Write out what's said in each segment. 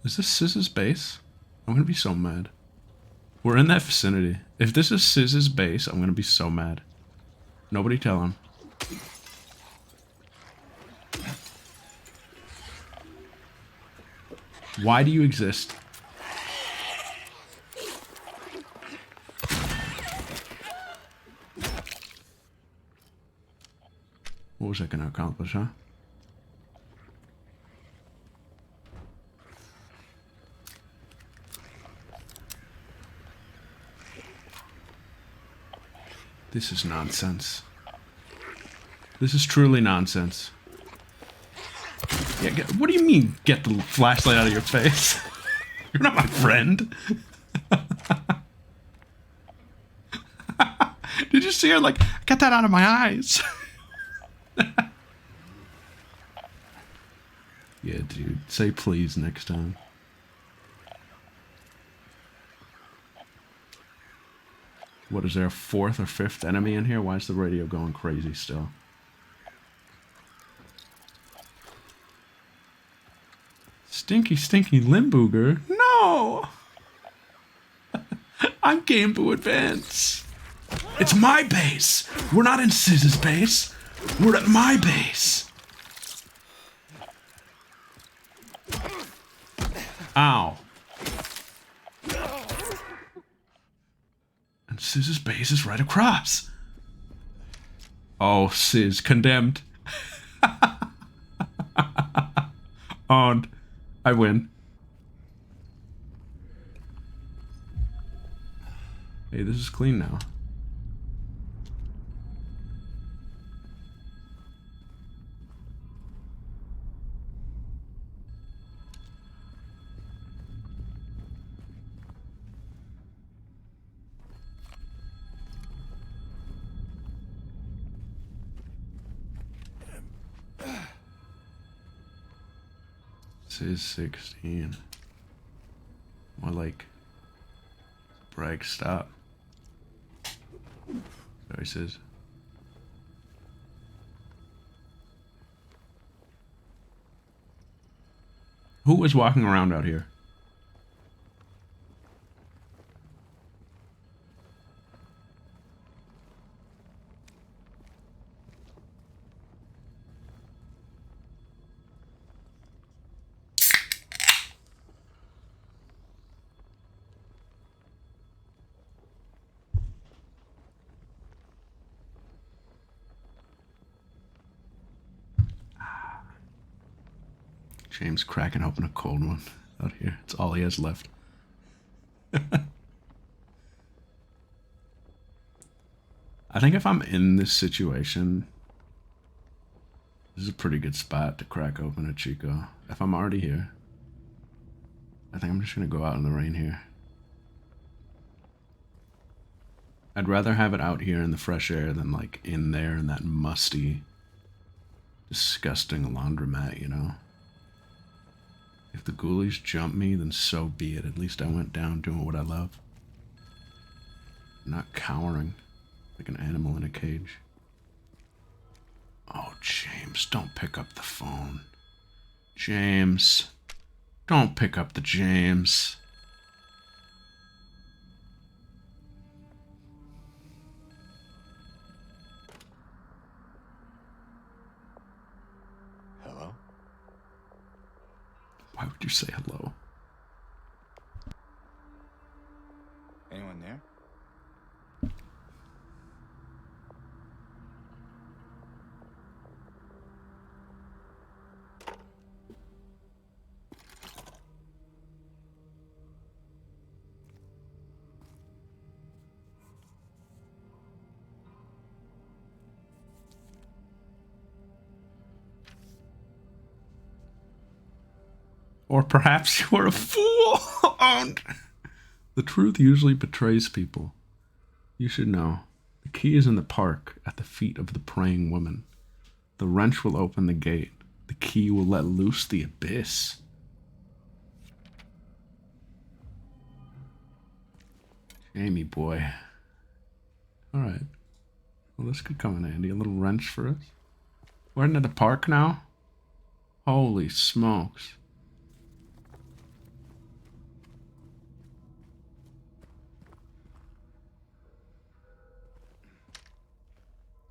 Is this Siz's base? I'm gonna be so mad. We're in that vicinity. If this is Siz's base, I'm gonna be so mad. Nobody tell him. Why do you exist? What was that gonna accomplish, huh? This is nonsense. This is truly nonsense. Yeah, what do you mean, get the flashlight out of your face? You're not my friend. Did you see her? Like, get that out of my eyes. Yeah, dude. Say please next time. What, is there a fourth or fifth enemy in here? Why is the radio going crazy still? Stinky, stinky Limbooger? No! I'm Game Boy Advance. It's my base. We're not in Siz's base. We're at my base. Ow. And Siz's base is right across. Oh, Sizz, condemned. Owned. I win. Hey, this is clean now. Is 16. More like brag stop. Sorry, Sizz. Who was walking around out here? James cracking open a cold one out here. It's all he has left. I think if I'm in this situation, this is a pretty good spot to crack open a Chico. If I'm already here, I think I'm just gonna go out in the rain here. I'd rather have it out here in the fresh air than like in there in that musty, disgusting laundromat, you know? If the ghoulies jump me, then so be it. At least I went down doing what I love. I'm not cowering like an animal in a cage. Oh, James, don't pick up the phone. James, don't pick up the James. Hello? Why would you say hello? Anyone there? Or perhaps you are a fool. And the truth usually betrays people. You should know. The key is in the park, at the feet of the praying woman. The wrench will open the gate. The key will let loose the abyss. Jamie boy. Alright. Well, this could come in handy. A little wrench for us. We're heading to the park now. Holy smokes.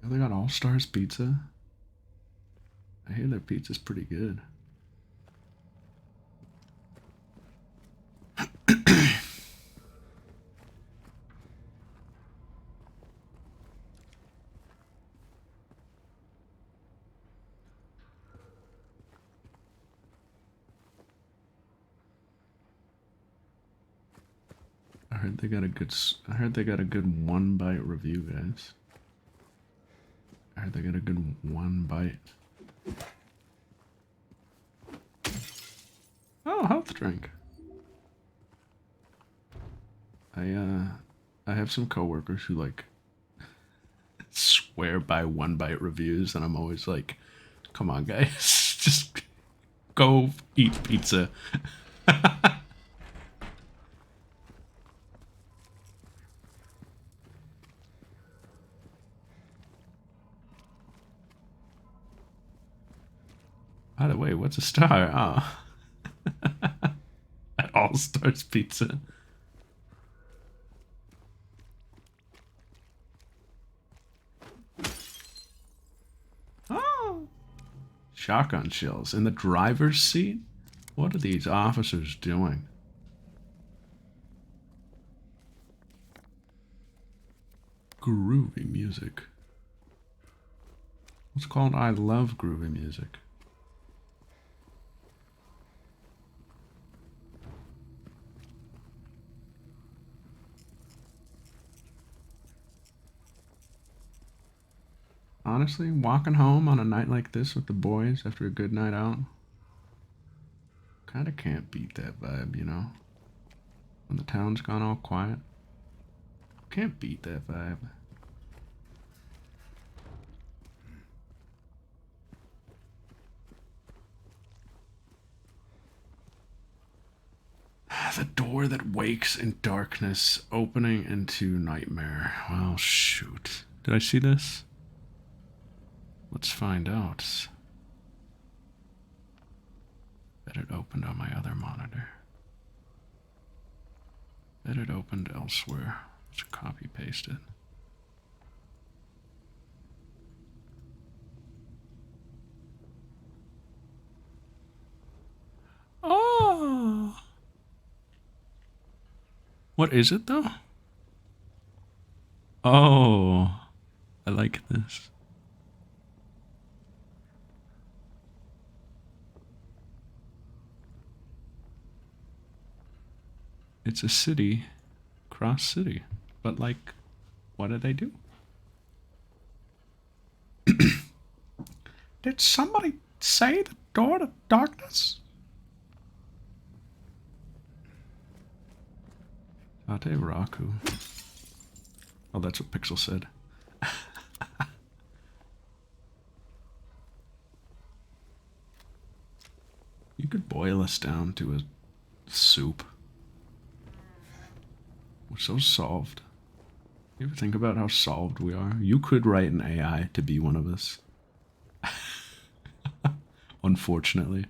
Oh, they got All Stars Pizza. I hear their pizza's pretty good. I heard they got a good one bite review, guys. I heard they got a good one bite. Oh, health drink. I have some coworkers who like swear by one bite reviews, and I'm always like, come on, guys, just go eat pizza. By the way, what's a star? Oh. At All Stars Pizza. Oh. Shotgun shells in the driver's seat? What are these officers doing? Groovy music. It's called I Love Groovy Music. Honestly, walking home on a night like this with the boys after a good night out, kinda can't beat that vibe, you know? When the town's gone all quiet, can't beat that vibe. The door that wakes in darkness, opening into nightmare. Well, shoot. Did I see this? Let's find out. Bet it opened on my other monitor. Bet it opened elsewhere. Let's copy paste it. Oh! What is it though? Oh, I like this. It's a city, cross city. But like, what did they do? Did somebody say the door to darkness? Tate Raku. Oh, that's what Pixel said. You could boil us down to a soup. We're so solved. You ever think about how solved we are? You could write an AI to be one of us. Unfortunately.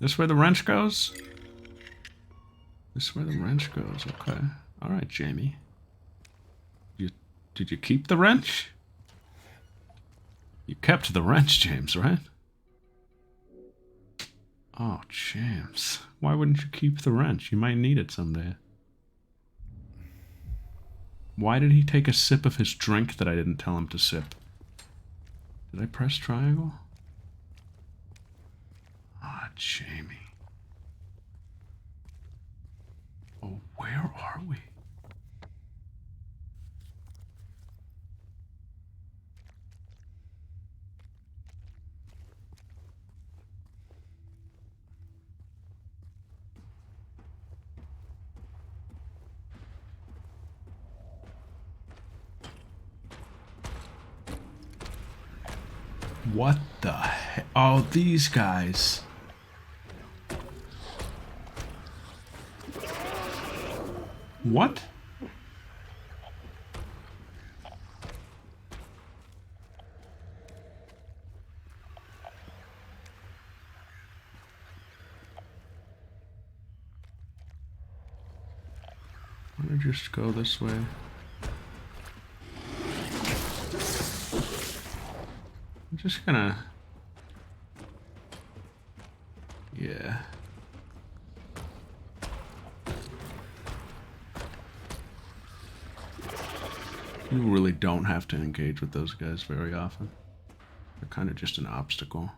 This where the wrench goes? This where the wrench goes, okay. Alright, Jamie. Did you keep the wrench? You kept the wrench, James, right? Oh, James. Why wouldn't you keep the wrench? You might need it someday. Why did he take a sip of his drink that I didn't tell him to sip? Did I press triangle? Ah, Jamie. Oh, where are we? What the heck? Oh, these guys. What? I'm gonna just go this way. I'm just gonna... Yeah. You really don't have to engage with those guys very often. They're kind of just an obstacle.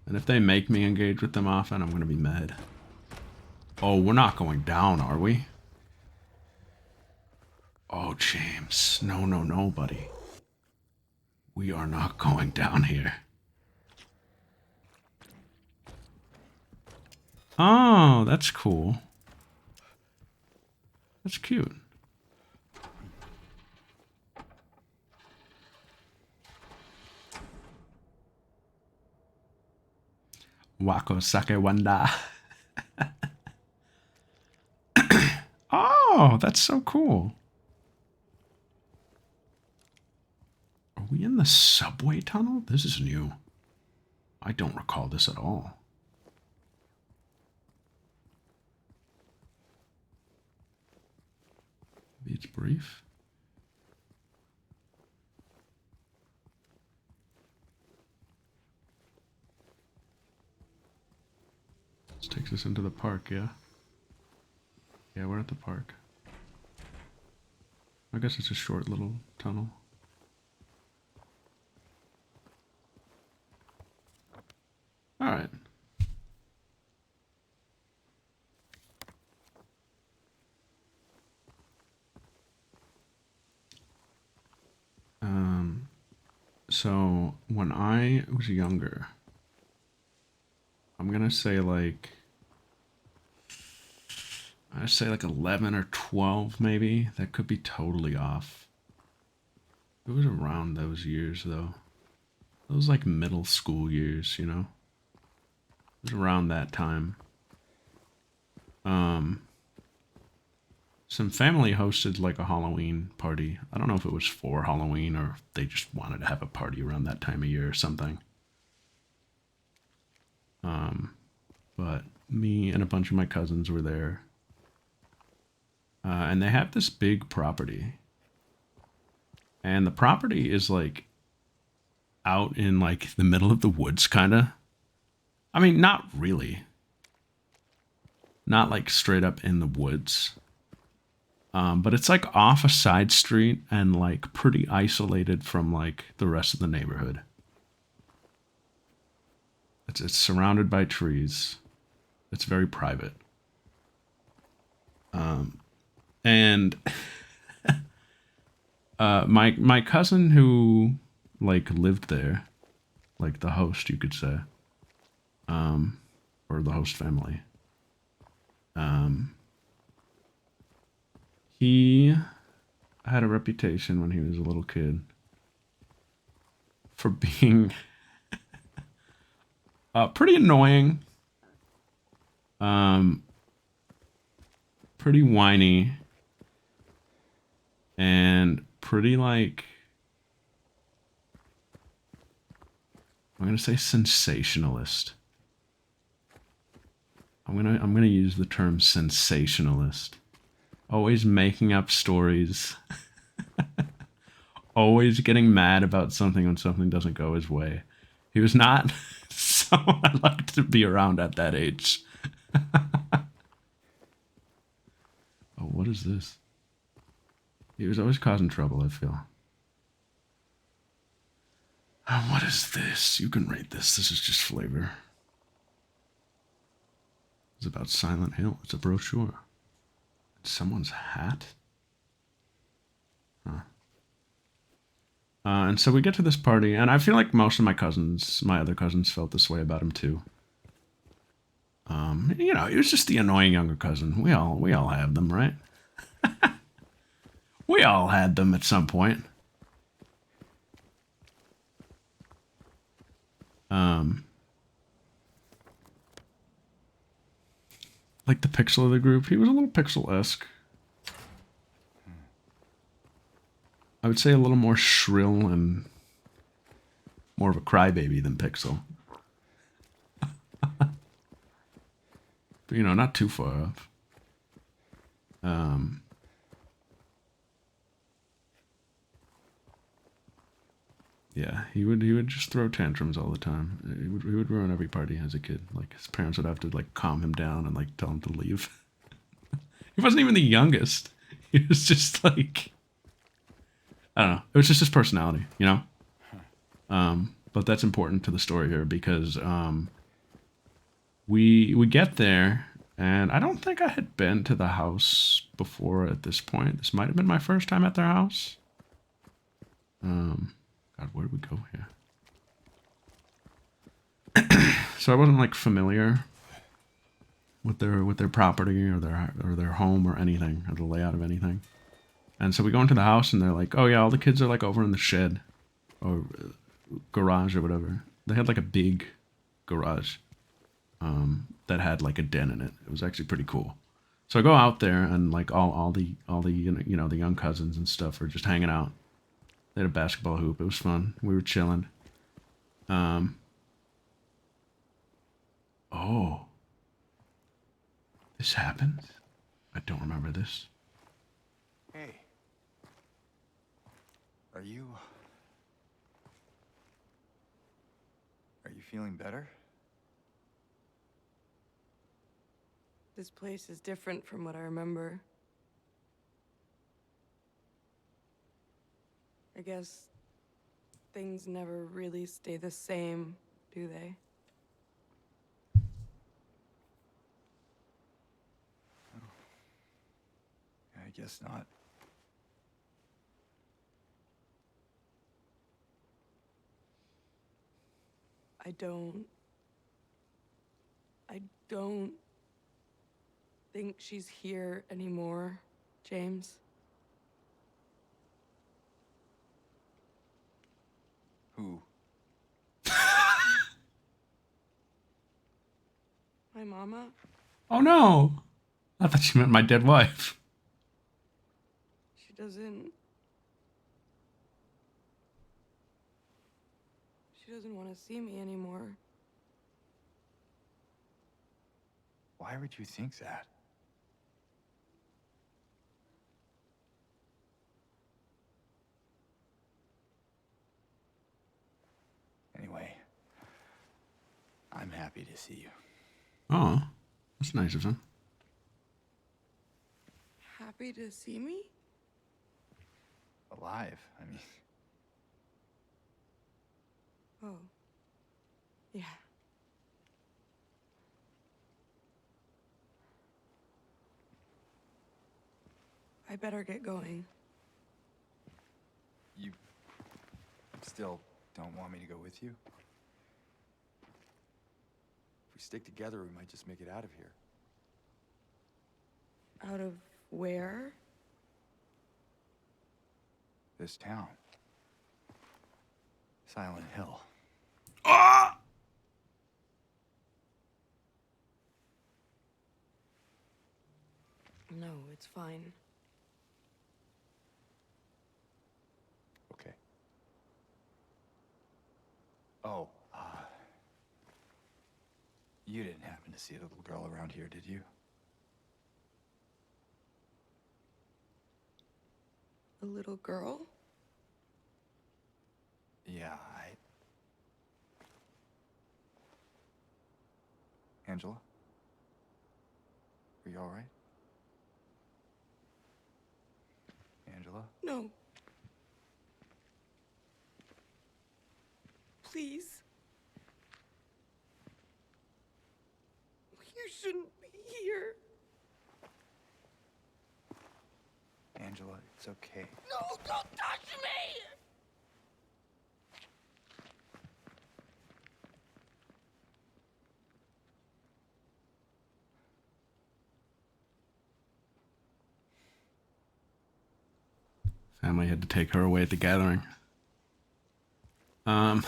And if they make me engage with them often, I'm gonna be mad. Oh, we're not going down, are we? Oh, James. No, no, no, buddy. We are not going down here. Oh, that's cool. That's cute. Wako Sake Wanda. Oh, that's so cool. Are we in the subway tunnel? This is new. I don't recall this at all. Maybe it's brief. This takes us into the park, yeah? Yeah, we're at the park. I guess it's a short little tunnel. Alright. So when I was younger, I'm gonna say like, I say like 11 or 12 maybe. That could be totally off. It was around those years though. Those like middle school years, you know? It was around that time. Some family hosted like a Halloween party. I don't know if it was for Halloween or if they just wanted to have a party around that time of year or something. But me and a bunch of my cousins were there. And they have this big property. And the property is like out in like the middle of the woods, kind of. I mean, not really. Not like straight up in the woods. But it's like off a side street and like pretty isolated from like the rest of the neighborhood. It's surrounded by trees. It's very private. And my cousin who like lived there, like the host, you could say, or the host family. He had a reputation when he was a little kid for being pretty annoying, pretty whiny, and pretty like, I'm gonna say sensationalist. I'm gonna use the term sensationalist. Always making up stories. Always getting mad about something when something doesn't go his way. He was not someone I liked to be around at that age. Oh, what is this? He was always causing trouble, I feel. Oh, what is this? You can rate this. This is just flavor. It's about Silent Hill. It's a brochure. It's someone's hat? Huh. And so we get to this party, and I feel like most of my other cousins felt this way about him too. You know, he was just the annoying younger cousin. We all have them, right? We all had them at some point. Like the Pixel of the group, he was a little Pixel-esque. I would say a little more shrill and more of a crybaby than Pixel. But, you know, not too far off. Yeah, he would just throw tantrums all the time. He would ruin every party as a kid. Like his parents would have to like calm him down and like tell him to leave. He wasn't even the youngest. He was just like, I don't know. It was just his personality, you know. But that's important to the story here because we get there, and I don't think I had been to the house before at this point. This might have been my first time at their house. God, where did we go here? So I wasn't like familiar with their property or their home or anything or the layout of anything. And so we go into the house and they're like, "Oh yeah, all the kids are like over in the shed or garage or whatever." They had like a big garage that had like a den in it. It was actually pretty cool. So I go out there and like all the you know the young cousins and stuff are just hanging out. They had a basketball hoop. It was fun. We were chilling. Oh, this happened? I don't remember this. Hey. Are you... Are you feeling better? This place is different from what I remember. I guess things never really stay the same, do they? I guess not. I don't... I don't think she's here anymore, James. Who? My mama? Oh no! I thought you meant my dead wife. She doesn't... She doesn't want to see me anymore. Why would you think that? Anyway, I'm happy to see you. Oh, that's nice of him. Happy to see me? Alive, I mean... Oh. Yeah. I better get going. You... still don't want me to go with you? If we stick together, we might just make it out of here. Out of where? This town. Silent Hill. Ah! No, it's fine. Okay. Oh, you didn't happen to see a little girl around here, did you? A little girl? Yeah, Angela? Are you all right? Angela? No. Please. You shouldn't be here. Angela, it's okay. No, don't touch me! Family had to take her away at the gathering. I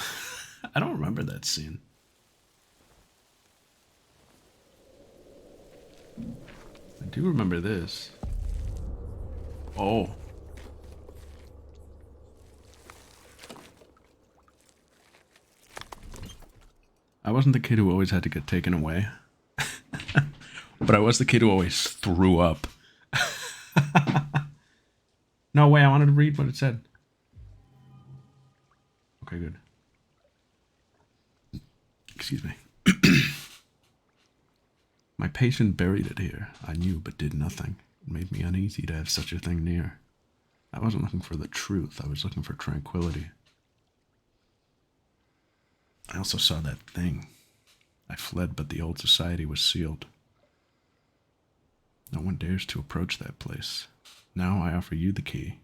don't remember that scene. I do remember this. Oh. I wasn't the kid who always had to get taken away. But I was the kid who always threw up. No way, I wanted to read what it said. Okay, good. Excuse me. My patient buried it here. I knew, but did nothing. It made me uneasy to have such a thing near. I wasn't looking for the truth. I was looking for tranquility. I also saw that thing. I fled, but the old society was sealed. No one dares to approach that place. Now I offer you the key.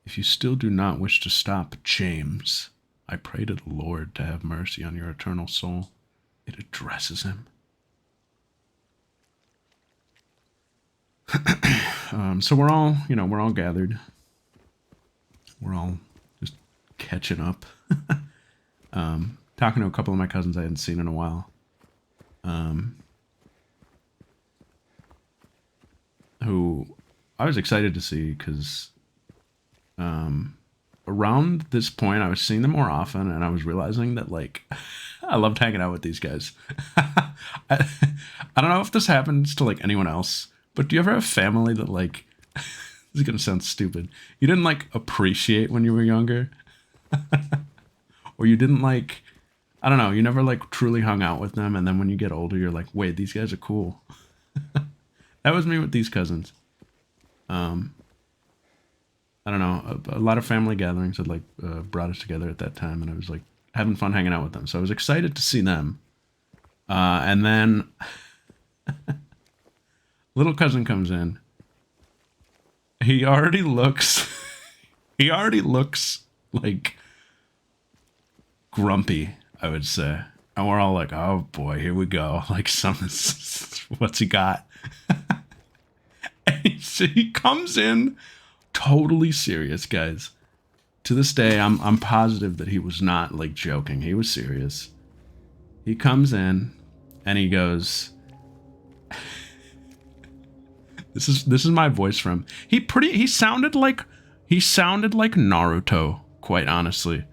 If you still do not wish to stop, James, I pray to the Lord to have mercy on your eternal soul. It addresses him. So we're all, we're all gathered. We're all just catching up. Talking to a couple of my cousins I hadn't seen in a while. Who I was excited to see because around this point I was seeing them more often and I was realizing that like I loved hanging out with these guys. I don't know if this happens to like anyone else, but do you ever have family that like this is gonna sound stupid, you didn't like appreciate when you were younger? Or you didn't like, I don't know, you never like truly hung out with them, and then when you get older you're like, wait, these guys are cool. That was me with these cousins. I don't know, a lot of family gatherings had like brought us together at that time, and I was like having fun hanging out with them, so I was excited to see them. And then little cousin comes in. He already looks like grumpy, I would say. And we're all like, oh boy, here we go. Like, what's he got? And he comes in totally serious, guys. To this day, I'm positive that he was not like joking. He was serious. He comes in and he goes, This is my voice from. He sounded like Naruto, quite honestly.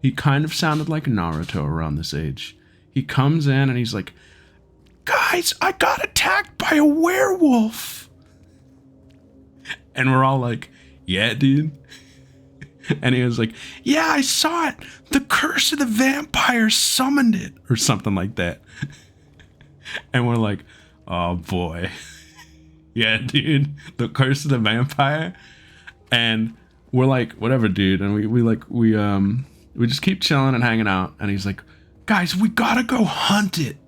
He kind of sounded like Naruto around this age. He comes in and he's like, guys, I got attacked by a werewolf. And we're all like, yeah, dude. And he was like, yeah, I saw it. The curse of the vampire summoned it, or something like that. And we're like, oh boy. Yeah, dude, the curse of the vampire. And we're like, whatever, dude. And we just keep chilling and hanging out. And he's like, guys, we gotta go hunt it.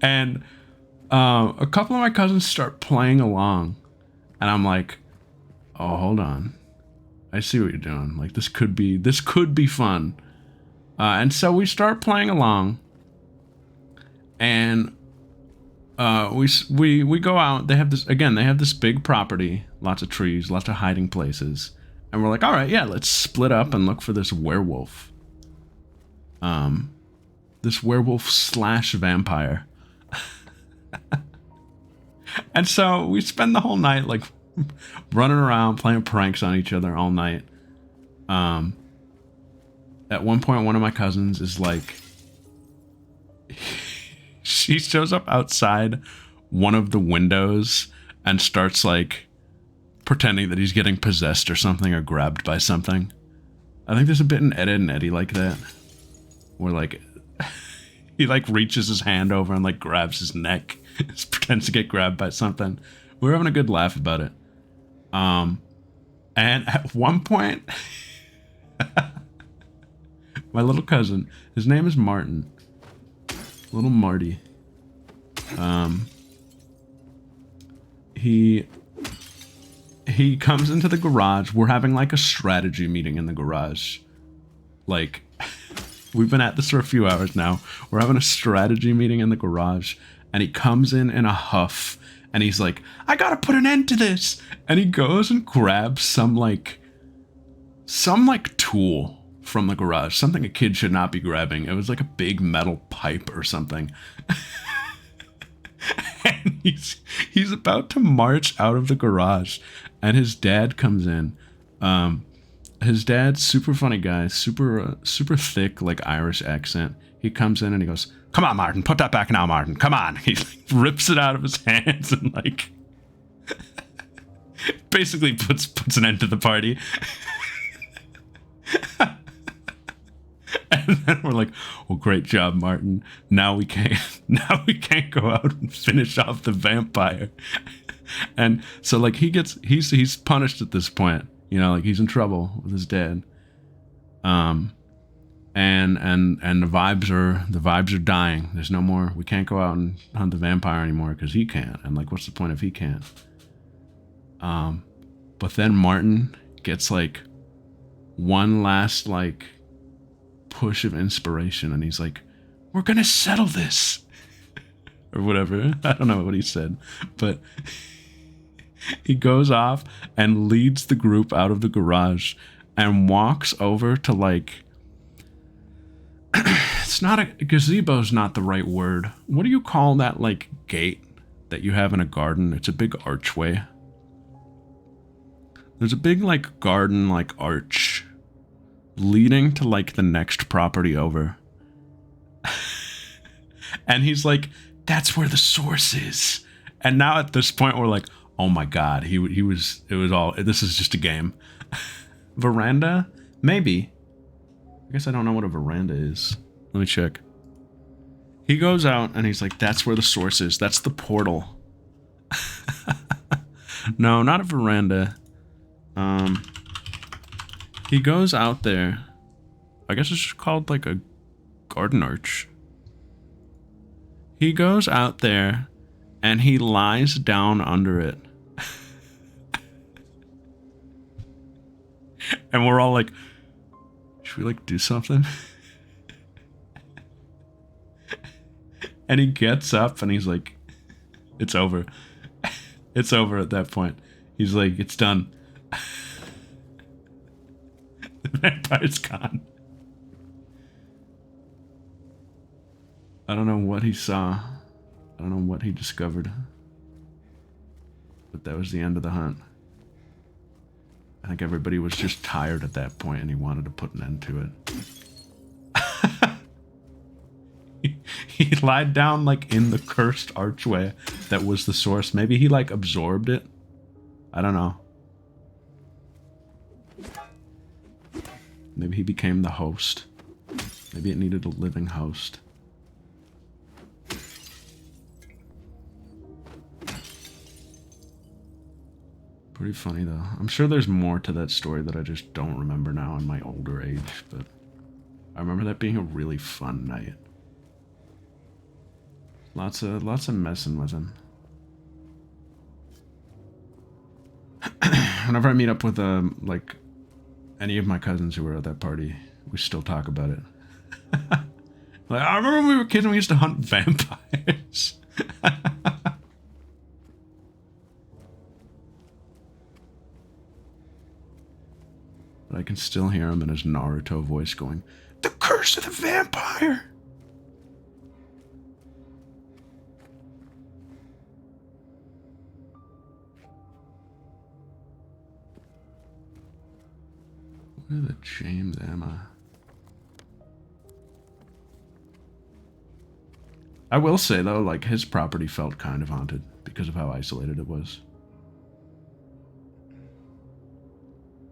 And a couple of my cousins start playing along. And I'm like, oh, hold on. I see what you're doing. Like, this could be fun. And so we start playing along. And we go out. They have this big property, lots of trees, lots of hiding places, and we're like, all right, yeah, let's split up and look for this werewolf. This werewolf / vampire. And so we spend the whole night like running around playing pranks on each other all night. At one point, one of my cousins is like, she shows up outside one of the windows and starts like pretending that he's getting possessed or something, or grabbed by something. I think there's a bit in Ed, Edd n Eddy like that, where like he like reaches his hand over and like grabs his neck, pretends to get grabbed by something. We're having a good laugh about it. And at one point, my little cousin, his name is Martin. Little Marty. He comes into the garage. We're having like a strategy meeting in the garage. Like, we've been at this for a few hours now. We're having a strategy meeting in the garage, and he comes in a huff, and he's like, I gotta put an end to this. And he goes and grabs some like tool from the garage, something a kid should not be grabbing. It was like a big metal pipe or something. And he's about to march out of the garage, and his dad comes in. His dad's super funny guy, super thick, like Irish accent. He comes in and he goes, "Come on, Martin, put that back now, Martin. Come on." He like, rips it out of his hands and like basically puts an end to the party. And then we're like, "Well, great job, Martin. Now we can't go out and finish off the vampire." And so like he's punished at this point. You know, like he's in trouble with his dad. And the vibes are dying. There's no more. We can't go out and hunt the vampire anymore because he can't. And like, what's the point if he can't? But then Martin gets like one last like push of inspiration, and he's like, "We're gonna settle this," or whatever. I don't know what he said, but he goes off and leads the group out of the garage and walks over to like, it's not a gazebo's not the right word. What do you call that like gate that you have in a garden? It's a big archway. There's a big like garden like arch leading to like the next property over. And he's like, "That's where the source is." And now at this point we're like, "Oh my god, it was all, this is just a game." Veranda? Maybe. I guess I don't know what a veranda is. Let me check. He goes out and he's like, "That's where the source is. That's the portal." No, not a veranda. He goes out there. I guess it's just called like a garden arch. He goes out there and he lies down under it. And we're all like, "Should we like do something?" And he gets up and he's like, "It's over." It's over at that point. He's like, "It's done." The vampire's gone. I don't know what he saw. I don't know what he discovered. But that was the end of the hunt. I think everybody was just tired at that point and he wanted to put an end to it. He lied down like in the cursed archway that was the source. Maybe he like absorbed it. I don't know. Maybe he became the host. Maybe it needed a living host. Pretty funny though. I'm sure there's more to that story that I just don't remember now in my older age, but I remember that being a really fun night. Lots of messing with him. Whenever I meet up with like any of my cousins who were at that party, we still talk about it. Like, I remember when we were kids and we used to hunt vampires. But I can still hear him in his Naruto voice going, "The curse of the vampire!" Where the James am I? I will say though, like his property felt kind of haunted because of how isolated it was.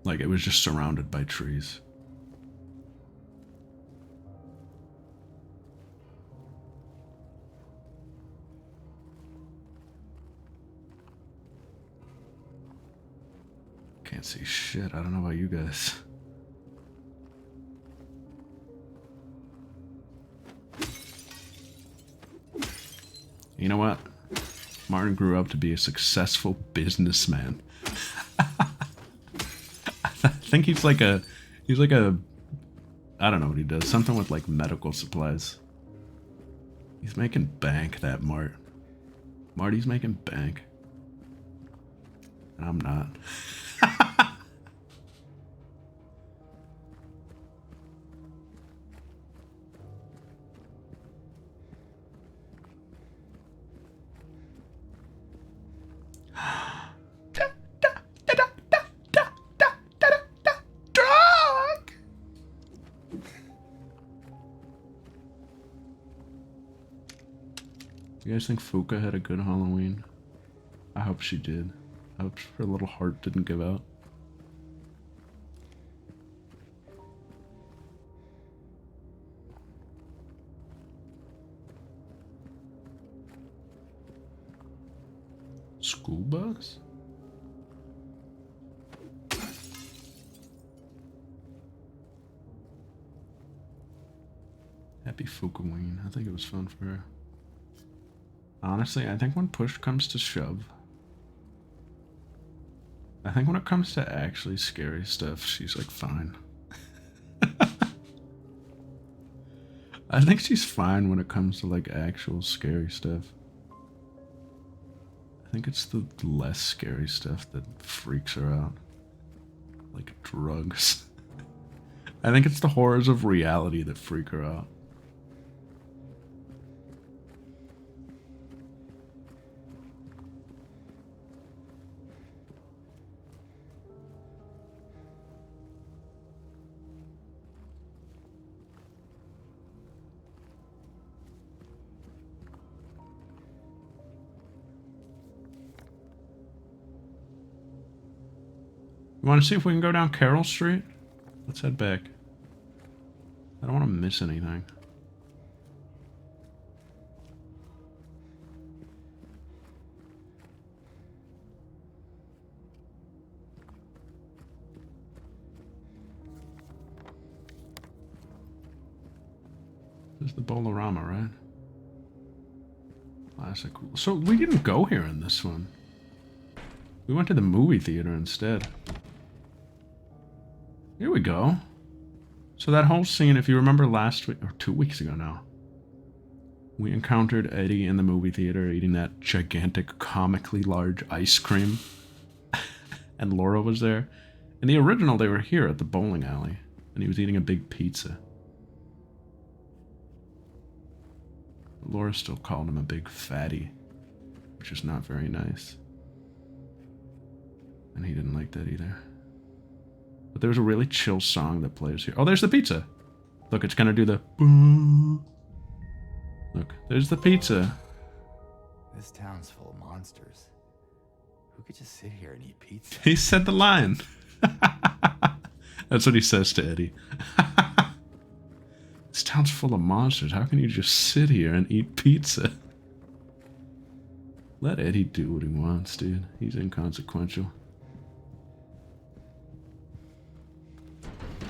Like it was just surrounded by trees. Can't see shit. I don't know about you guys. You know what? Martin grew up to be a successful businessman. I think he's like a, I don't know what he does. Something with like medical supplies. He's making bank, that Mart. Marty's making bank. And I'm not. You guys think Fuka had a good Halloween? I hope she did. I hope her little heart didn't give out. School bus? Happy Fukaween. I think it was fun for her. Honestly, I think when push comes to shove, I think when it comes to actually scary stuff, she's like fine. I think she's fine when it comes to like actual scary stuff. I think it's the less scary stuff that freaks her out. Like drugs. I think it's the horrors of reality that freak her out. You want to see if we can go down Carroll Street? Let's head back. I don't want to miss anything. This is the Bolorama, right? Classic. So we didn't go here in this one. We went to the movie theater instead. Here we go. So that whole scene, if you remember last week, or 2 weeks ago now, we encountered Eddie in the movie theater eating that gigantic, comically large ice cream. And Laura was there. In the original, they were here at the bowling alley, and he was eating a big pizza. Laura still called him a big fatty, which is not very nice. And he didn't like that either. But there's a really chill song that plays here. Oh, there's the pizza. Look, it's gonna do the boom. Look, there's the pizza. This town's full of monsters. Who could just sit here and eat pizza? He said the line. That's what he says to Eddie. This town's full of monsters. How can you just sit here and eat pizza? Let Eddie do what he wants, dude. He's inconsequential.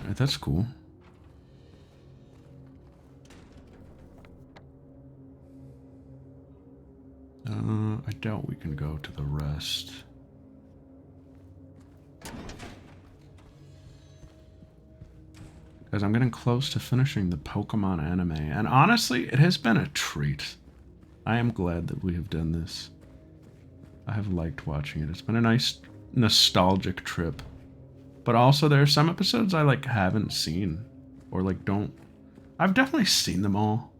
Alright, that's cool. I doubt we can go to the rest. Guys, I'm getting close to finishing the Pokemon anime, and honestly, it has been a treat. I am glad that we have done this. I have liked watching it. It's been a nice nostalgic trip. But also there are some episodes I like haven't seen, or like don't. I've definitely seen them all.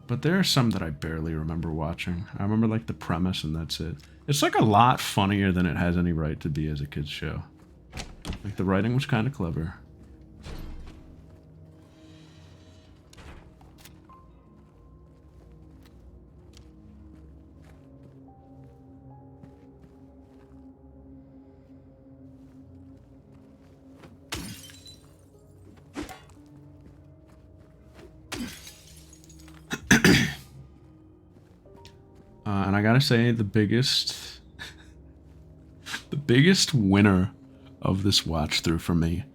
But there are some that I barely remember watching. I remember like the premise and that's it. It's like a lot funnier than it has any right to be as a kid's show. Like the writing was kind of clever. And I gotta say, the biggest winner of this watch through for me,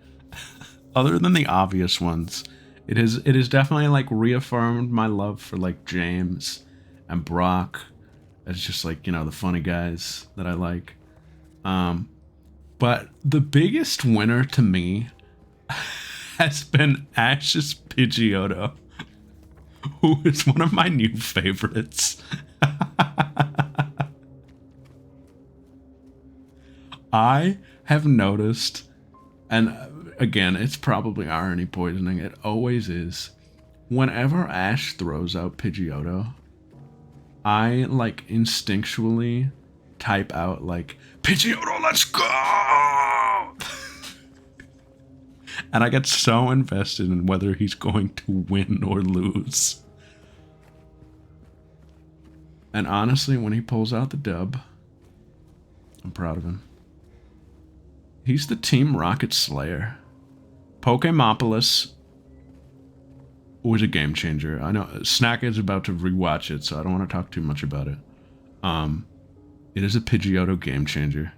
other than the obvious ones, it is definitely like reaffirmed my love for like James and Brock as just like, you know, the funny guys that I like. But the biggest winner to me has been Ash's Pidgeotto, who is one of my new favorites. I have noticed, and again, it's probably irony poisoning, it always is, whenever Ash throws out Pidgeotto, I like instinctually type out like, Pidgeotto, let's go! And I get so invested in whether he's going to win or lose. And honestly, when he pulls out the dub, I'm proud of him. He's the Team Rocket Slayer. Pokemopolis was a game changer. I know Snack is about to rewatch it, so I don't want to talk too much about it. It is a Pidgeotto game changer.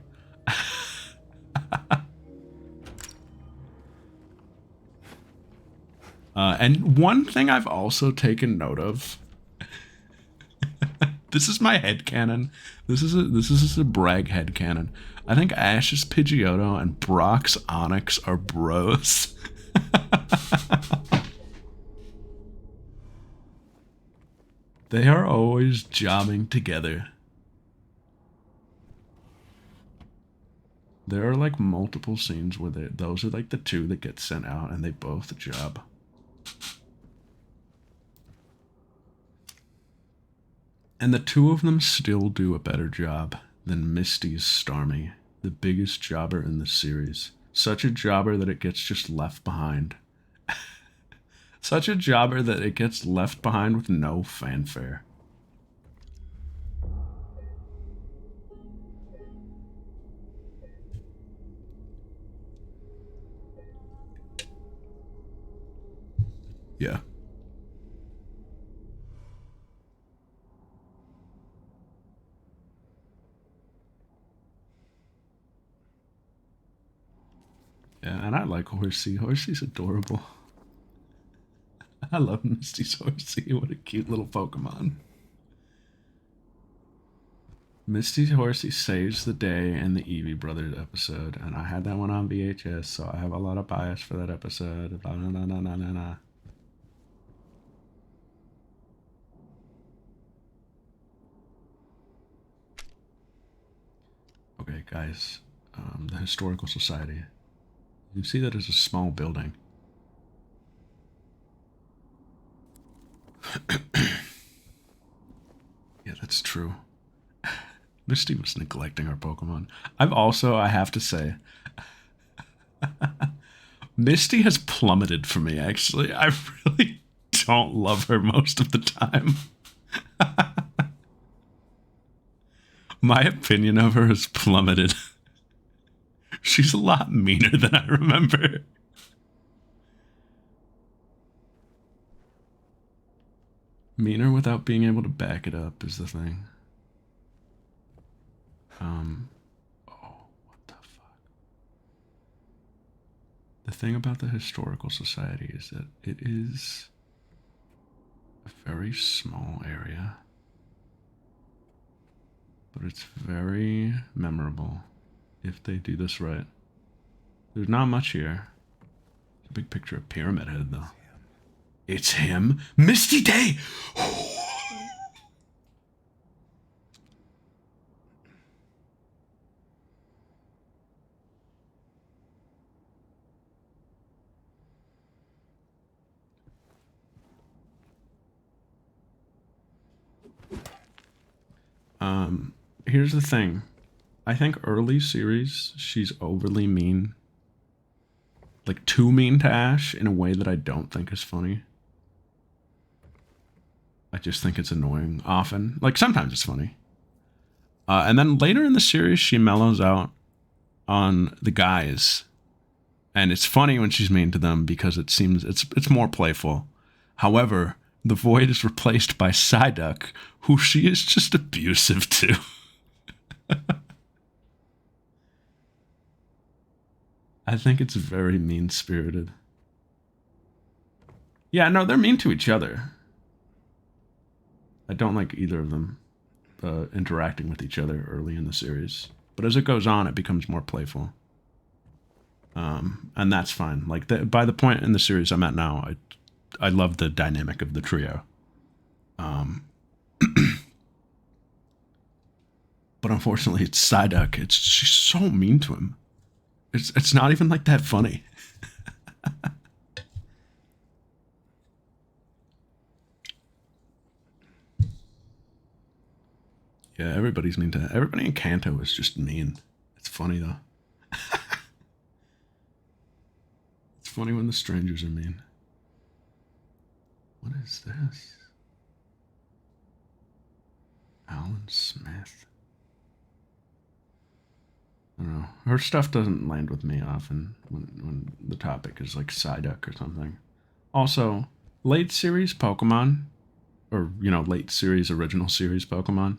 And one thing I've also taken note of. This is my headcanon. This is a brag headcanon. I think Ash's Pidgeotto and Brock's Onyx are bros. They are always jobbing together. There are like multiple scenes where those are like the two that get sent out and they both job. And the two of them still do a better job than Misty's Starmie, the biggest jobber in the series. Such a jobber that it gets just left behind. Such a jobber that it gets left behind with no fanfare. Yeah. Yeah, and I like Horsey. Horsey's adorable. I love Misty's Horsey. What a cute little Pokemon. Misty's Horsey saves the day in the Eevee Brothers episode, and I had that one on VHS, so I have a lot of bias for that episode. Blah, blah, blah, blah, blah, blah. Okay, guys, the Historical Society. You see that it's a small building. Yeah, that's true. Misty was neglecting our Pokemon. I have to say, Misty has plummeted for me, actually. I really don't love her most of the time. My opinion of her has plummeted. She's a lot meaner than I remember. Meaner without being able to back it up is the thing. Oh, what the fuck? The thing about the Historical Society is that it is a very small area, but it's very memorable if they do this right. There's not much here. It's a big picture of Pyramid Head, though. It's him? Misty Day! Here's the thing. I think early series, she's overly mean. Like, too mean to Ash in a way that I don't think is funny. I just think it's annoying often. Like, sometimes it's funny. And then later in the series, she mellows out on the guys. And it's funny when she's mean to them because it seems it's more playful. However, the Void is replaced by Psyduck, who she is just abusive to. I think it's very mean-spirited. Yeah, no, they're mean to each other. I don't like either of them interacting with each other early in the series. But as it goes on, it becomes more playful. And that's fine. Like, by the point in the series I'm at now, I love the dynamic of the trio. But unfortunately, it's Psyduck. She's so mean to him. It's not even like that funny. Yeah, everybody's mean to everybody in Kanto is just mean. It's funny though. It's funny when the strangers are mean. What is this? Alan Smith. I don't know. Her stuff doesn't land with me often when the topic is like Psyduck or something. Also, late series Pokemon, or, late series, original series Pokemon,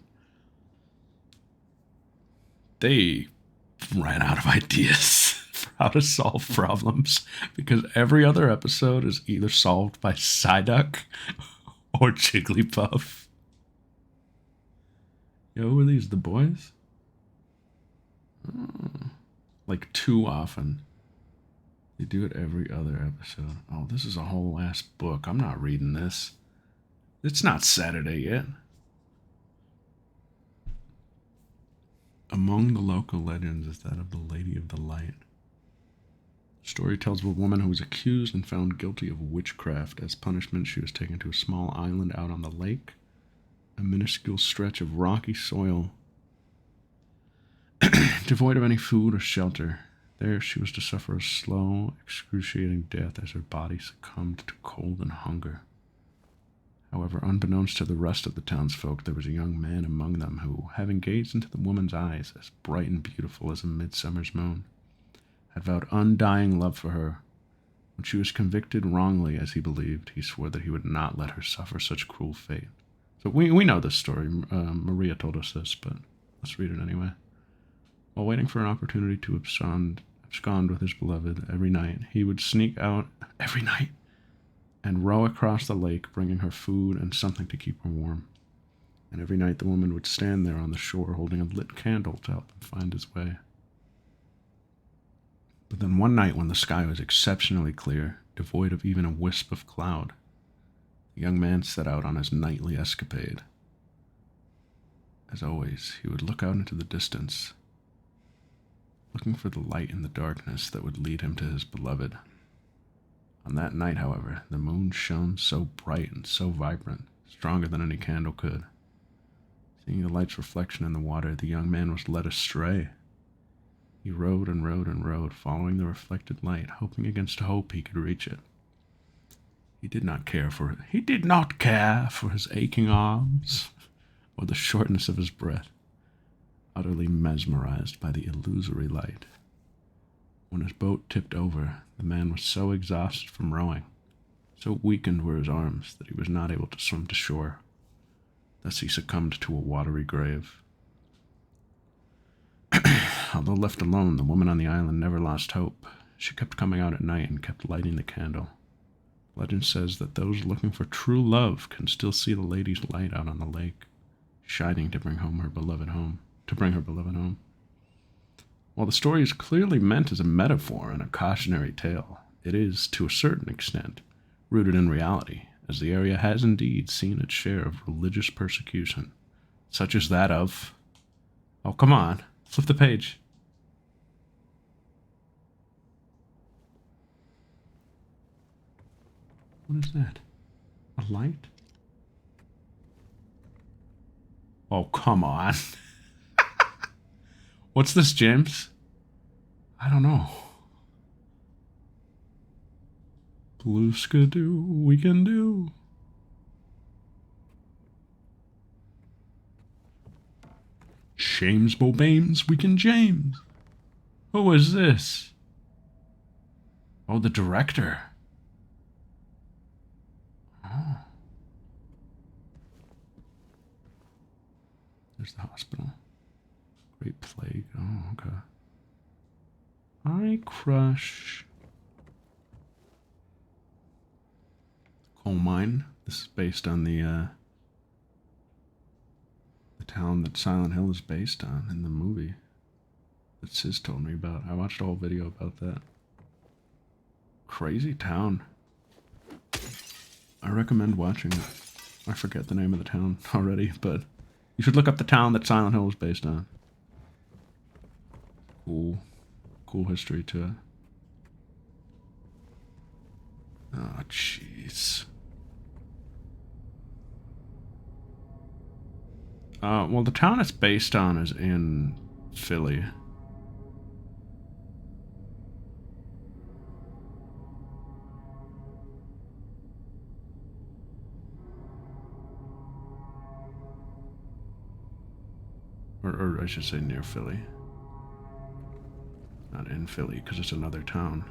they ran out of ideas for how to solve problems because every other episode is either solved by Psyduck or Jigglypuff. Yo, who are these? The boys? Like, too often. They do it every other episode. Oh, this is a whole ass book. I'm not reading this. It's not Saturday yet. Among the local legends is that of the Lady of the Light. The story tells of a woman who was accused and found guilty of witchcraft. As punishment, she was taken to a small island out on the lake, a minuscule stretch of rocky soil, devoid of any food or shelter. There she was to suffer a slow, excruciating death as her body succumbed to cold and hunger. However, unbeknownst to the rest of the townsfolk, there was a young man among them who, having gazed into the woman's eyes, as bright and beautiful as a midsummer's moon, had vowed undying love for her. When she was convicted wrongly, as he believed, he swore that he would not let her suffer such cruel fate. So we know this story. Maria told us this, but let's read it anyway. While waiting for an opportunity to abscond with his beloved every night, he would sneak out every night and row across the lake, bringing her food and something to keep her warm. And every night the woman would stand there on the shore holding a lit candle to help him find his way. But then one night when the sky was exceptionally clear, devoid of even a wisp of cloud, the young man set out on his nightly escapade. As always, he would look out into the distance, looking for the light in the darkness that would lead him to his beloved. On that night, however, the moon shone so bright and so vibrant, stronger than any candle could. Seeing the light's reflection in the water, the young man was led astray. He rowed and rowed and rowed, following the reflected light, hoping against hope he could reach it. He did not care for his aching arms or the shortness of his breath, utterly mesmerized by the illusory light. When his boat tipped over, the man was so exhausted from rowing, so weakened were his arms, that he was not able to swim to shore. Thus he succumbed to a watery grave. Although left alone, the woman on the island never lost hope. She kept coming out at night and kept lighting the candle. Legend says that those looking for true love can still see the lady's light out on the lake, shining to bring her beloved home. While the story is clearly meant as a metaphor and a cautionary tale, it is, to a certain extent, rooted in reality, as the area has indeed seen its share of religious persecution, such as that of... Oh, come on. Flip the page. What is that? A light? Oh, come on. What's this, James? I don't know. Blue skidoo, we can do. Shames Bobames, we can James. Who is this? Oh, the director. Oh. There's the hospital. Great Plague. Oh, okay. I Crush. Coal mine. This is based on the town that Silent Hill is based on in the movie that Sis told me about. I watched a whole video about that. Crazy town. I recommend watching it. I forget the name of the town already, but you should look up the town that Silent Hill was based on. Cool history to it. Oh, jeez. Well, the town it's based on is in Philly. Or I should say near Philly. Not in Philly, because it's another town.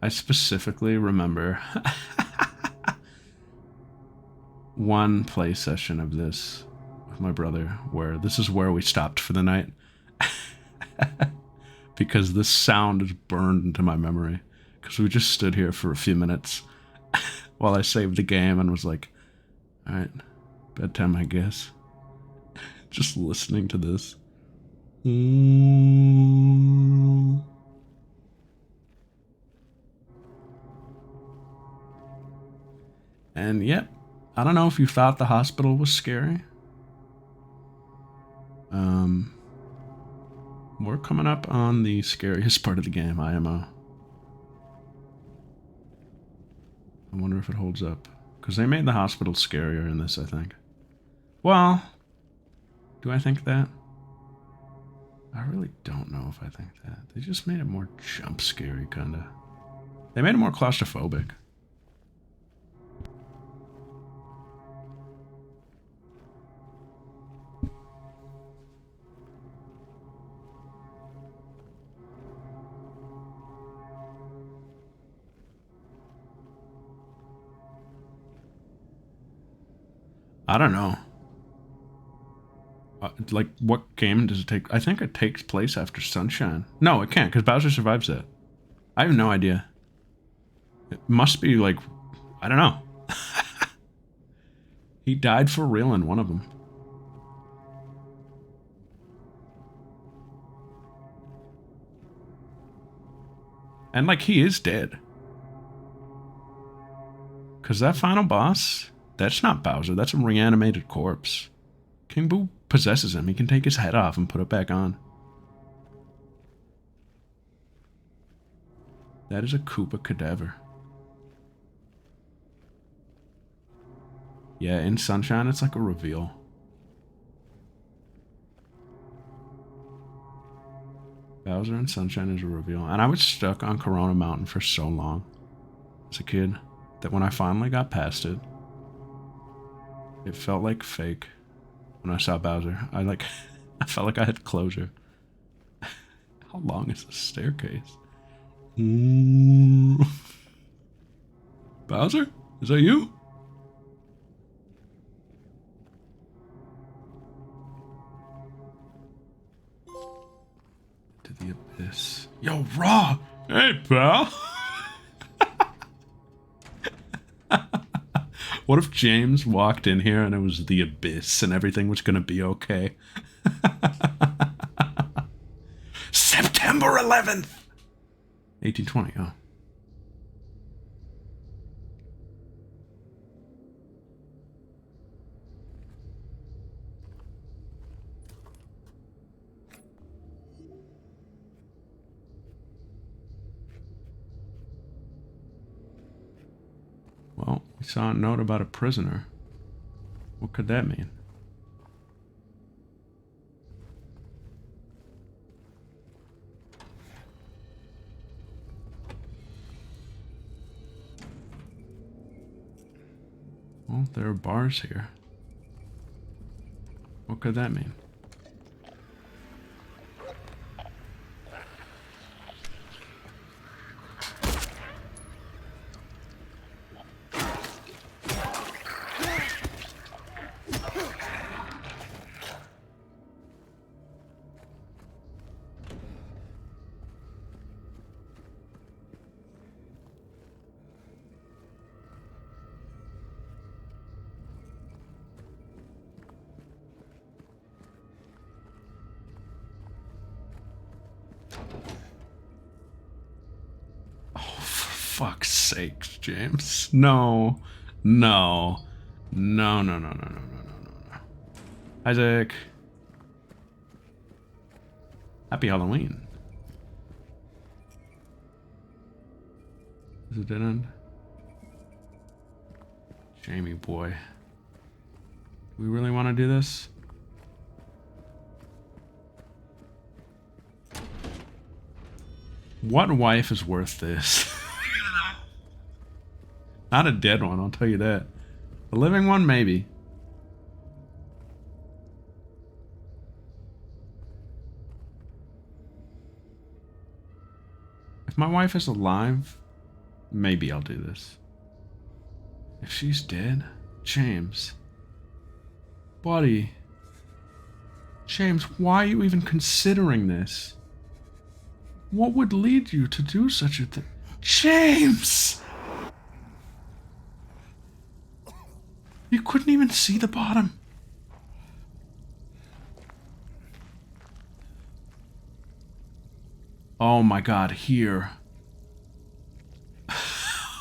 I specifically remember one play session of this with my brother where this is where we stopped for the night because this sound is burned into my memory because we just stood here for a few minutes while I saved the game and was like, all right, bedtime, I guess. Just listening to this. And yep, I don't know if you thought the hospital was scary. We're coming up on the scariest part of the game, IMO. I wonder if it holds up. Because they made the hospital scarier in this, I think. Well, do I think that? I really don't know if I think that. They just made it more jump scary, kinda. They made it more claustrophobic. I don't know. Like, what game does it take? I think it takes place after Sunshine. No, it can't, because Bowser survives that. I have no idea. It must be, like, I don't know. He died for real in one of them. And, like, he is dead. Because that final boss, that's not Bowser. That's a reanimated corpse. King Boo possesses him. He can take his head off and put it back on. That is a Koopa cadaver. Yeah, in Sunshine, it's like a reveal. Bowser in Sunshine is a reveal. And I was stuck on Corona Mountain for so long as a kid that when I finally got past it, it felt like fake. When I saw Bowser, I felt like I had closure. How long is this staircase? Bowser? Is that you? To the abyss. Yo, Raw! Hey, pal! What if James walked in here and it was the abyss and everything was gonna be okay? September 11th! 1820, oh. Well, we saw a note about a prisoner. What could that mean? Well, there are bars here. What could that mean? Fuck's sakes, James. No. No. No, no, no, no, no, no, no, no, no. Isaac. Happy Halloween. Is it dead end? Jamie boy. Do we really want to do this? What wife is worth this? Not a dead one, I'll tell you that. A living one, maybe. If my wife is alive, maybe I'll do this. If she's dead, James. Buddy. James, why are you even considering this? What would lead you to do such a thing? James! You couldn't even see the bottom. Oh my god, here.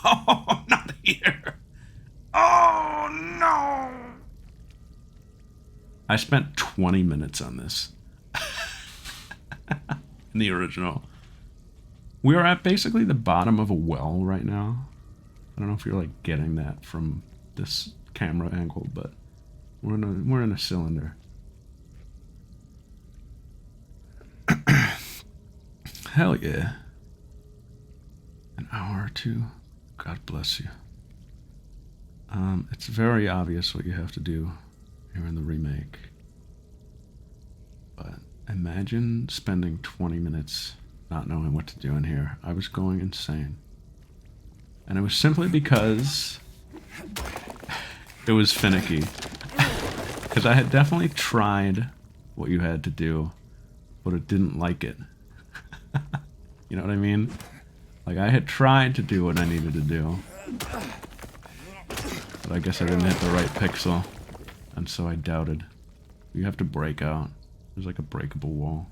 Oh, not here. Oh, no. I spent 20 minutes on this. In the original. We are at basically the bottom of a well right now. I don't know if you're like getting that from this camera angle, but we're in a cylinder. Hell yeah. An hour or two. God bless you. It's very obvious what you have to do here in the remake. But imagine spending 20 minutes not knowing what to do in here. I was going insane. And it was simply because it was finicky. Because I had definitely tried what you had to do, but it didn't like it. You know what I mean? Like, I had tried to do what I needed to do, but I guess I didn't hit the right pixel, and so I doubted. You have to break out. There's like a breakable wall.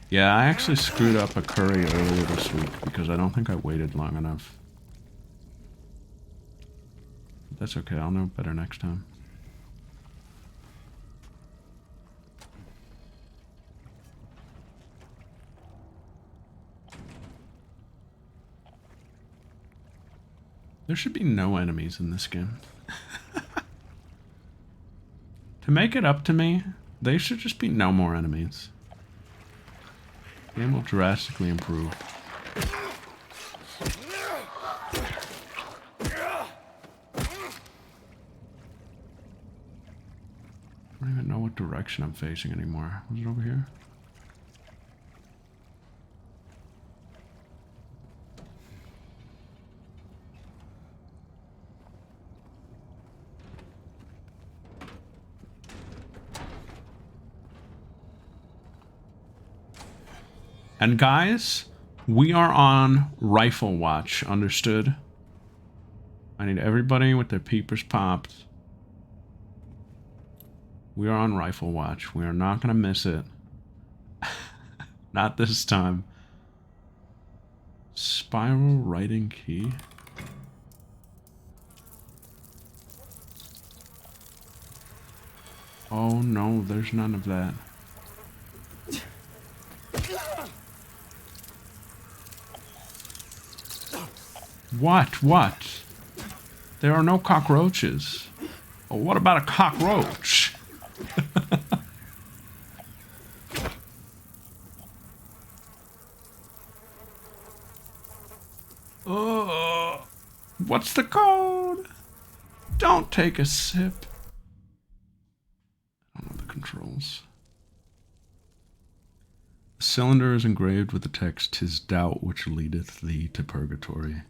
Yeah, I actually screwed up a curry earlier this week because I don't think I waited long enough. That's okay, I'll know better next time. There should be no enemies in this game. To make it up to me, they should just be no more enemies. The game will drastically improve. I don't even know what direction I'm facing anymore. Was it over here? And guys, we are on rifle watch, understood? I need everybody with their peepers popped. We are on rifle watch. We are not gonna miss it. Not this time. Spiral writing key. Oh no, there's none of that. What? What? There are no cockroaches. Oh, what about a cockroach? Oh, what's the code? Don't take a sip. I don't know the controls. The cylinder is engraved with the text, "'Tis doubt which leadeth thee to purgatory."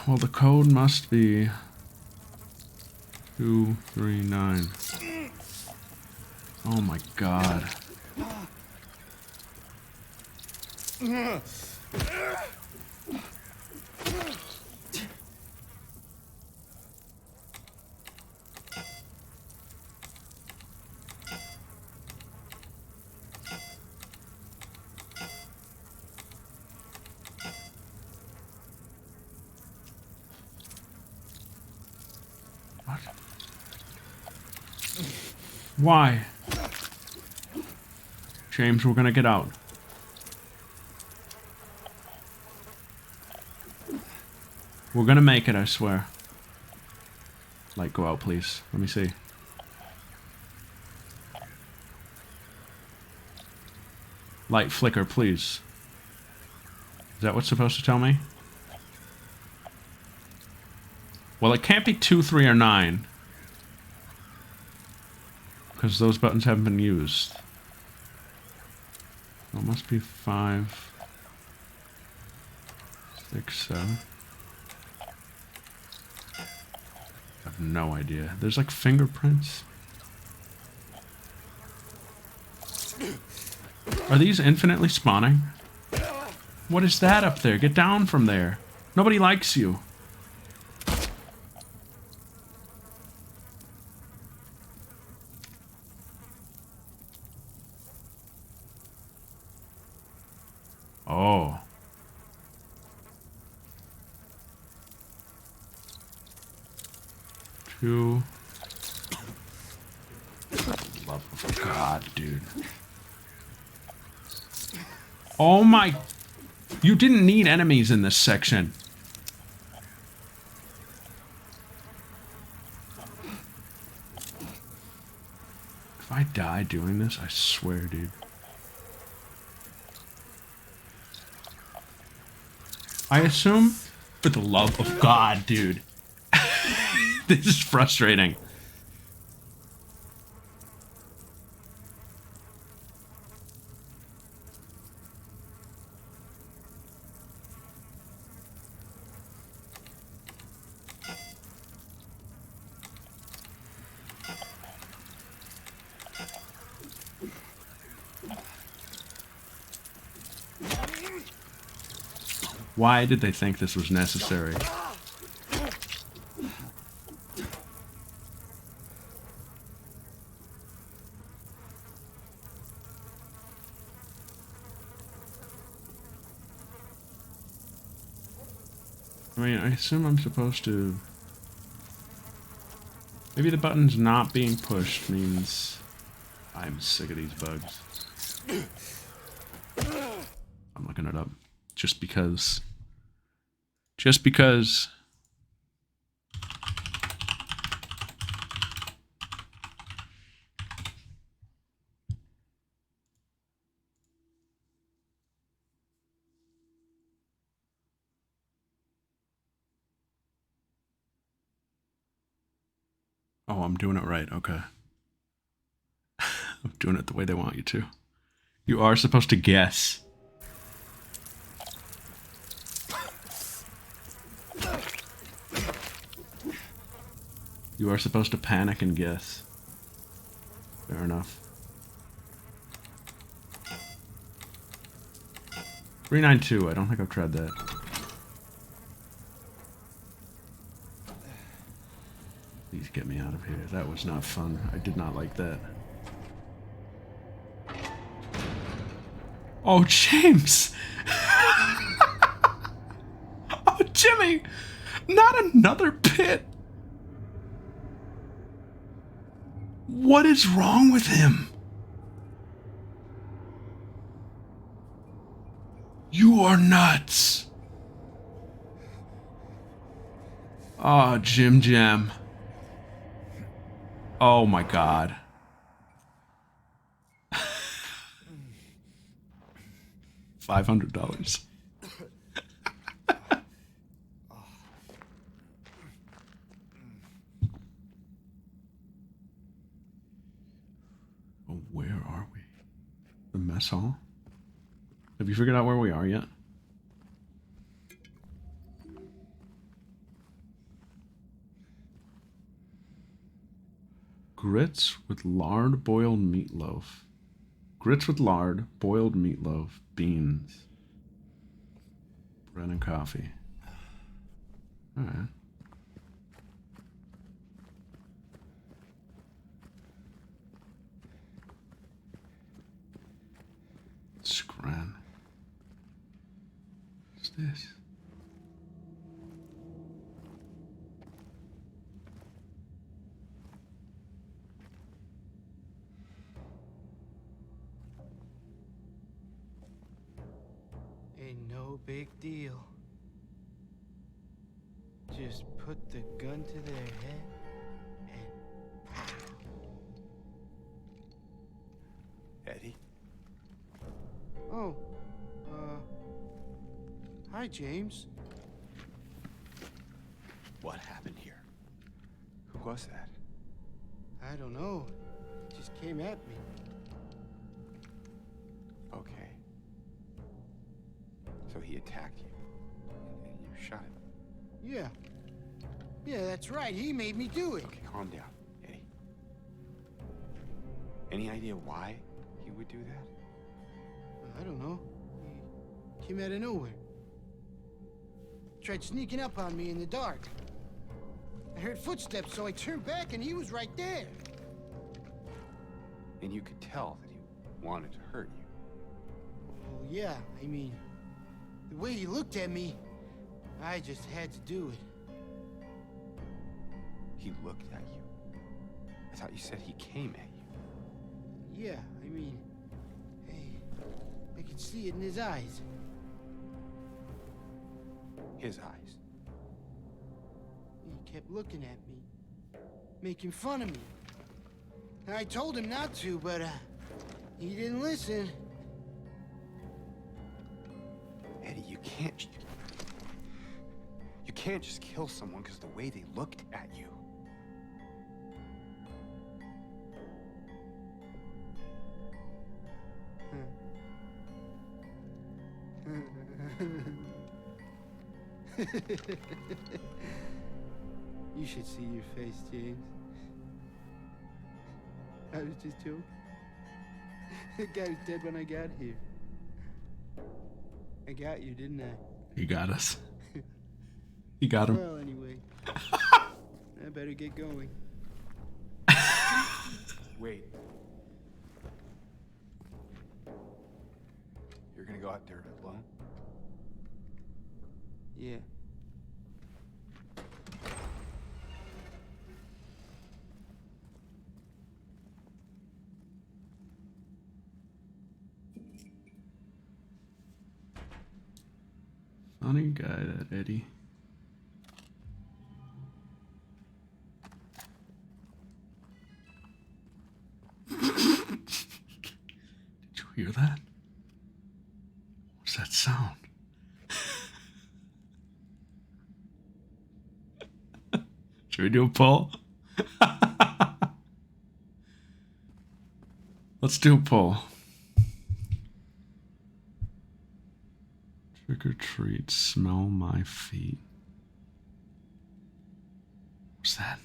Well, the code must be 239. Oh my god. What? Why? James, we're gonna get out. We're gonna make it, I swear. Light, go out, please. Let me see. Light, flicker, please. Is that what's supposed to tell me? Well, it can't be 2, 3, or 9. Because those buttons haven't been used. Well, it must be 5, 6, 7. I have no idea. There's like fingerprints. Are these infinitely spawning? What is that up there? Get down from there. Nobody likes you. Oh. Two. Love of God, dude. Oh my... You didn't need enemies in this section. If I die doing this, I swear, dude. I assume, for the love of God, dude. This is frustrating. Why did they think this was necessary? I mean, I assume I'm supposed to... Maybe the button's not being pushed means I'm sick of these bugs. I'm looking it up. Just because... Just because... Oh, I'm doing it right. Okay. I'm doing it the way they want you to. You are supposed to guess. You are supposed to panic and guess. Fair enough. 392. I don't think I've tried that. Please get me out of here. That was not fun. I did not like that. Oh, James! Oh, Jimmy! Not another pit! What is wrong with him? You are nuts! Oh, Jim Jam. Oh my God. $500. Oh, where are we? The mess hall? Have you figured out where we are yet? Grits with lard boiled meatloaf. Grits with lard, boiled meatloaf, beans, bread and coffee. Alright. Scran. What's this? No big deal. Just put the gun to their head and pow. Eddie? Oh, hi, James. What happened here? Who was that? I don't know. It just came at me. Okay. So he attacked you, and you shot him. Yeah. Yeah, that's right. He made me do it. Okay, calm down, Eddie. Any idea why he would do that? I don't know. He came out of nowhere. Tried sneaking up on me in the dark. I heard footsteps, so I turned back and he was right there. And you could tell that he wanted to hurt you. Well, yeah, I mean, the way he looked at me, I just had to do it. He looked at you? I thought you said he came at you. Yeah, I mean, hey, I could see it in his eyes. His eyes. He kept looking at me, making fun of me. I told him not to, but he didn't listen. Eddie, you can't just kill someone because of the way they looked at you. You should see your face, James. I was just joking. The guy was dead when I got here. I got you, didn't I? You got us. You got him. Well, anyway. I better get going. Wait. You're gonna go out there alone? Yeah. Funny guy, that Eddie. Did you hear that? What's that sound? Should we do a poll? Let's do a poll. Trick or treat, smell my feet. What's that?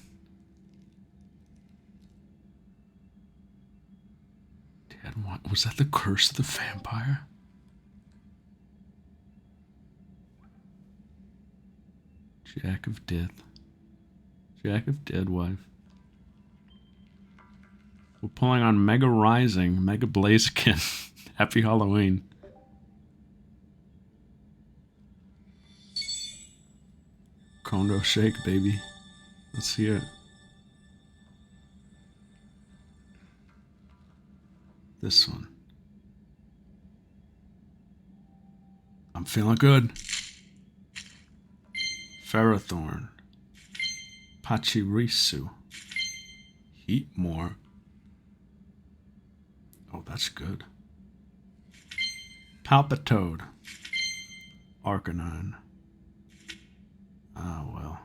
Dad, what was that? The curse of the vampire? Jack of Death. Jack of Dead Wife. We're pulling on Mega Rising, Mega Blaziken. Happy Halloween. Kondo Shake, baby. Let's hear it. This one. I'm feeling good. Ferrothorn. Pachirisu. Heatmore. Oh, that's good. Palpitoad. Arcanine. Ah, well.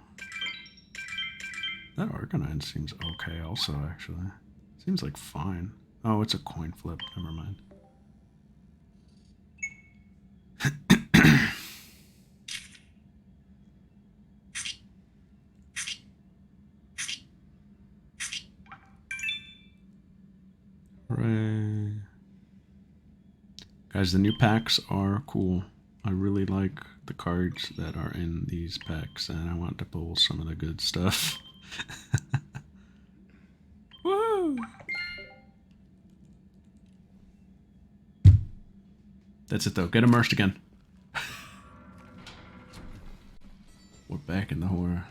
That Arcanine seems okay also, actually. Seems like fine. Oh, it's a coin flip. Never mind. Hooray. Guys, the new packs are cool. I really like the cards that are in these packs, and I want to pull some of the good stuff. Woo! That's it though. Get immersed again. We're back in the horror.